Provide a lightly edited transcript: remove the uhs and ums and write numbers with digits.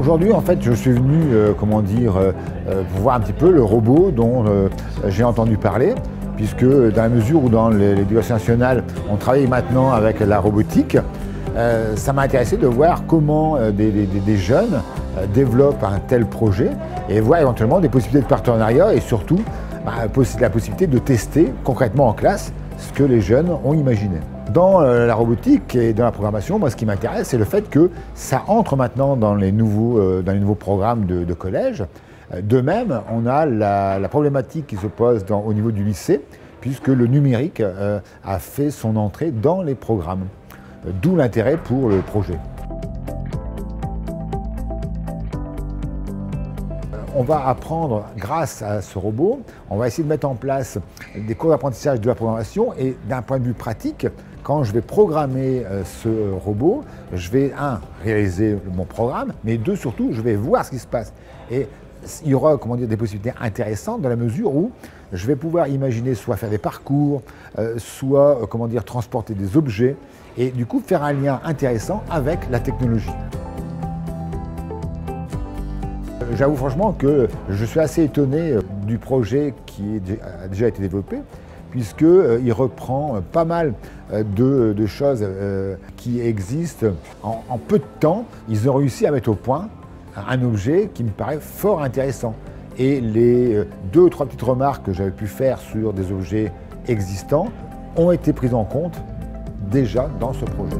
Aujourd'hui, en fait, je suis venu, pour voir un petit peu le robot dont j'ai entendu parler, puisque dans la mesure où dans l'éducation nationale, on travaille maintenant avec la robotique, ça m'a intéressé de voir comment des jeunes développent un tel projet et voir éventuellement des possibilités de partenariat et surtout la possibilité de tester concrètement en classe ce que les jeunes ont imaginé. Dans la robotique et dans la programmation, moi, ce qui m'intéresse, c'est le fait que ça entre maintenant dans les nouveaux programmes de collège. De même, on a la problématique qui se pose au niveau du lycée, puisque le numérique a fait son entrée dans les programmes. D'où l'intérêt pour le projet. On va apprendre, grâce à ce robot, on va essayer de mettre en place des cours d'apprentissage de la programmation et d'un point de vue pratique, quand je vais programmer ce robot, je vais, réaliser mon programme, mais deux, surtout, je vais voir ce qui se passe. Et il y aura des possibilités intéressantes dans la mesure où je vais pouvoir imaginer soit faire des parcours, soit transporter des objets et du coup faire un lien intéressant avec la technologie. J'avoue franchement que je suis assez étonné du projet qui a déjà été développé, puisqu'il reprend pas mal de choses qui existent. En peu de temps, ils ont réussi à mettre au point un objet qui me paraît fort intéressant. Et les 2 ou 3 petites remarques que j'avais pu faire sur des objets existants ont été prises en compte déjà dans ce projet.